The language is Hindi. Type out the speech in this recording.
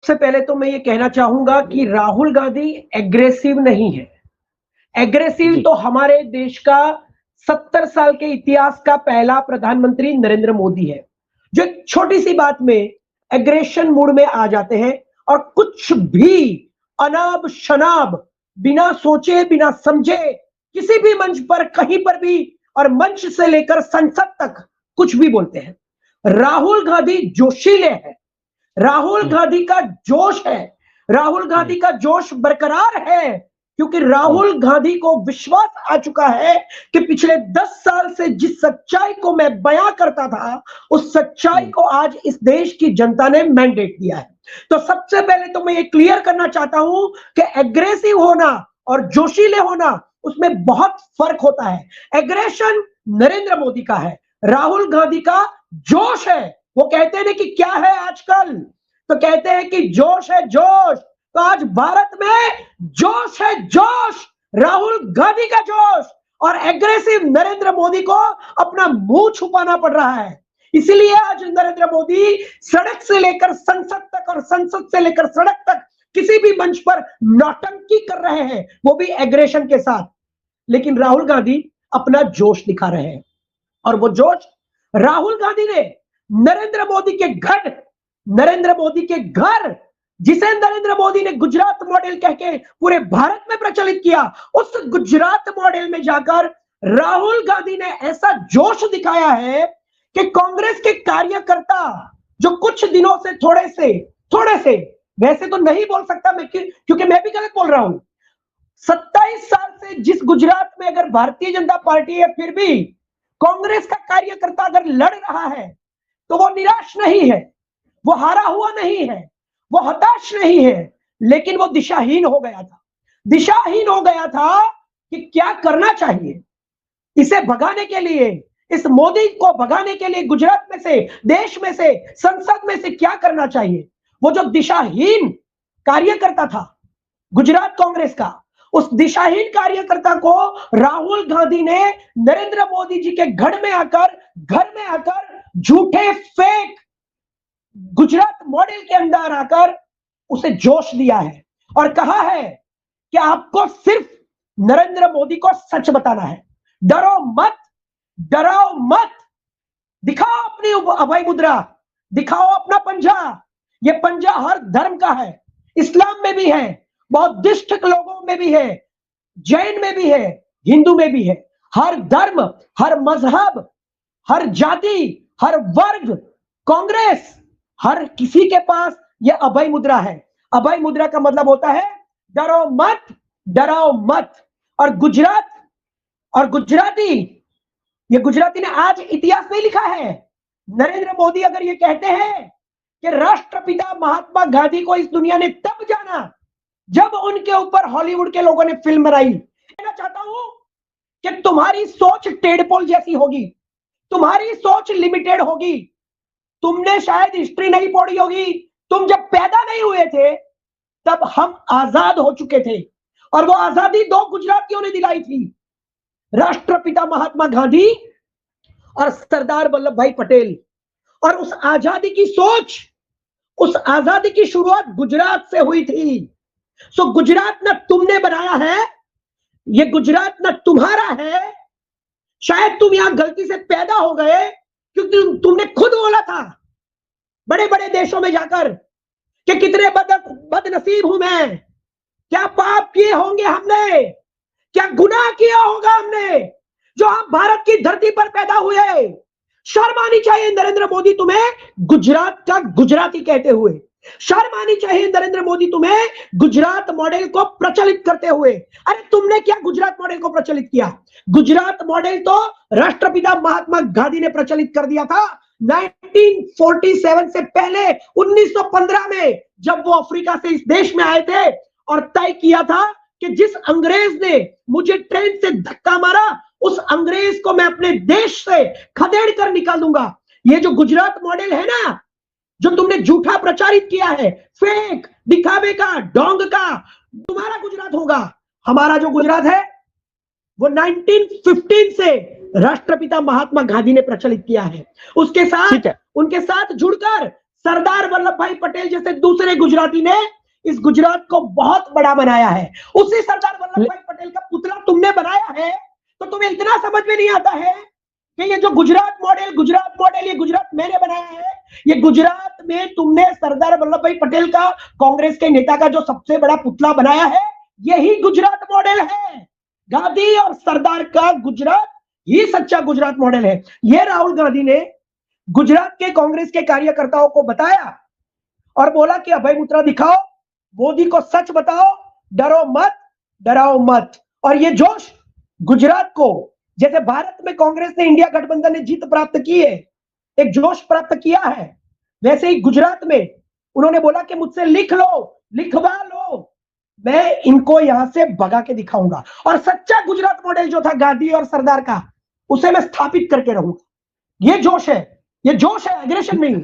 सबसे पहले तो मैं ये कहना चाहूंगा कि राहुल गांधी एग्रेसिव नहीं है। एग्रेसिव तो हमारे देश का 70 साल के इतिहास का पहला प्रधानमंत्री नरेंद्र मोदी है, जो एक छोटी सी बात में एग्रेशन मूड में आ जाते हैं और कुछ भी अनाप शनाप बिना सोचे बिना समझे किसी भी मंच पर कहीं पर भी और मंच से लेकर संसद तक कुछ भी बोलते हैं। राहुल गांधी जोशीले है, राहुल गांधी का जोश है, राहुल गांधी का जोश बरकरार है, क्योंकि राहुल गांधी को विश्वास आ चुका है कि पिछले 10 साल से जिस सच्चाई को मैं बयां करता था, उस सच्चाई को आज इस देश की जनता ने मैंडेट दिया है। तो सबसे पहले तो मैं ये क्लियर करना चाहता हूं कि एग्रेसिव होना और जोशीले होना उसमें बहुत फर्क होता है। एग्रेशन नरेंद्र मोदी का है, राहुल गांधी का जोश है। वो कहते हैं कि क्या है आजकल, तो कहते हैं कि जोश है जोश। तो आज भारत में जोश है जोश, राहुल गांधी का जोश, और एग्रेसिव नरेंद्र मोदी को अपना मुंह छुपाना पड़ रहा है। इसीलिए आज नरेंद्र मोदी सड़क से लेकर संसद तक और संसद से लेकर सड़क तक किसी भी मंच पर नौटंकी कर रहे हैं, वो भी एग्रेशन के साथ। लेकिन राहुल गांधी अपना जोश दिखा रहे हैं, और वो जोश राहुल गांधी ने नरेंद्र मोदी के घर, जिसे नरेंद्र मोदी ने गुजरात मॉडल कह के पूरे भारत में प्रचलित किया, उस गुजरात मॉडल में जाकर राहुल गांधी ने ऐसा जोश दिखाया है कि कांग्रेस के कार्यकर्ता जो कुछ दिनों से थोड़े से वैसे तो नहीं बोल सकता मैं, क्योंकि मैं भी गलत बोल रहा हूं। 27 साल से जिस गुजरात में अगर भारतीय जनता पार्टी है, फिर भी कांग्रेस का कार्यकर्ता अगर लड़ रहा है तो वो निराश नहीं है, वो हारा हुआ नहीं है, वो हताश नहीं है, लेकिन वो दिशाहीन हो गया था कि क्या करना चाहिए इसे भगाने के लिए, इस मोदी को भगाने के लिए गुजरात में से, देश में से, संसद में से क्या करना चाहिए। वो जो दिशाहीन कार्यकर्ता था गुजरात कांग्रेस का, उस दिशाहीन कार्यकर्ता को राहुल गांधी ने नरेंद्र मोदी जी के घर में आकर झूठे फेक गुजरात मॉडल के अंदर आकर उसे जोश दिया है और कहा है कि आपको सिर्फ नरेंद्र मोदी को सच बताना है, डराओ मत, दिखाओ अपनी अभय मुद्रा, दिखाओ अपना पंजा। ये पंजा हर धर्म का है, इस्लाम में भी है, बौद्धिस्ट लोगों में भी है, जैन में भी है, हिंदू में भी है। हर धर्म, हर मजहब, हर जाति, हर वर्ग, कांग्रेस, हर किसी के पास यह अभय मुद्रा है। अभय मुद्रा का मतलब होता है डराओ मत। और गुजराती ने आज इतिहास नहीं लिखा है। नरेंद्र मोदी अगर ये कहते हैं कि राष्ट्रपिता महात्मा गांधी को इस दुनिया ने तब जाना जब उनके ऊपर हॉलीवुड के लोगों ने फिल्म बनाई। कहना चाहता हूं कि तुम्हारी सोच टेढ़पोल जैसी होगी, तुम्हारी सोच लिमिटेड होगी, तुमने शायद हिस्ट्री नहीं पढ़ी होगी। तुम जब पैदा नहीं हुए थे तब हम आजाद हो चुके थे, और वो आजादी 2 गुजरातियों ने दिलाई थी, राष्ट्रपिता महात्मा गांधी और सरदार वल्लभ भाई पटेल। और उस आजादी की सोच, उस आजादी की शुरुआत गुजरात से हुई थी। सो गुजरात ना तुमने बनाया है, ये गुजरात ना तुम्हारा है। शायद तुम यहां गलती से पैदा हो गए क्योंकि तुमने खुद बोला था बड़े बड़े देशों में जाकर कि कितने बदनसीब हूं मैं, क्या पाप किए होंगे हमने, क्या गुनाह किया होगा हमने, जो हम भारत की धरती पर पैदा हुए। शर्म आनी चाहिए नरेंद्र मोदी तुम्हें गुजरात का गुजराती कहते हुए, शर्म आनी चाहिए नरेंद्र मोदी तुम्हें गुजरात मॉडल को प्रचलित करते हुए। अरे तुमने क्या गुजरात मॉडल को प्रचलित किया? गुजरात मॉडल तो राष्ट्रपिता महात्मा गांधी ने प्रचलित कर दिया था 1947 से पहले। 1915 में जब वो अफ्रीका से इस देश में आए थे और तय किया था कि जिस अंग्रेज ने मुझे ट्रेन से धक्का मारा, उस अंग्रेज को मैं अपने देश से खदेड़ कर निकाल दूंगा। ये जो गुजरात मॉडल है ना, जो तुमने झूठा प्रचारित किया है, फेक, दिखावे का, ढोंग का, तुम्हारा गुजरात होगा। हमारा जो गुजरात है वो 1915 से राष्ट्रपिता महात्मा गांधी ने प्रचलित किया है। उसके साथ, उनके साथ जुड़कर सरदार वल्लभ भाई पटेल जैसे दूसरे गुजराती ने इस गुजरात को बहुत बड़ा बनाया है। उसी सरदार वल्लभ भाई पटेल का पुतला तुमने बनाया है, तो तुम्हें इतना समझ में नहीं आता है कि ये जो गुजरात मॉडल ये गुजरात मैंने बनाया है। ये गुजरात में तुमने सरदार वल्लभ भाई पटेल का, कांग्रेस के नेता का जो सबसे बड़ा पुतला बनाया है, यही गुजरात मॉडल है। गांधी और सरदार का गुजरात ही सच्चा गुजरात मॉडल है। ये राहुल गांधी ने गुजरात के कांग्रेस के कार्यकर्ताओं को बताया और बोला कि अभय मुद्रा दिखाओ, मोदी को सच बताओ, डरो मत, डराओ मत। और ये जोश गुजरात को, जैसे भारत में कांग्रेस ने, इंडिया गठबंधन ने जीत प्राप्त की है, एक जोश प्राप्त किया है, वैसे ही गुजरात में उन्होंने बोला कि मुझसे लिख लो, लिखवा लो, मैं इनको यहां से भगा के दिखाऊंगा। और सच्चा गुजरात मॉडल जो था गांधी और सरदार का, उसे मैं स्थापित करके रहूंगा। ये जोश है, एग्रेशन नहीं।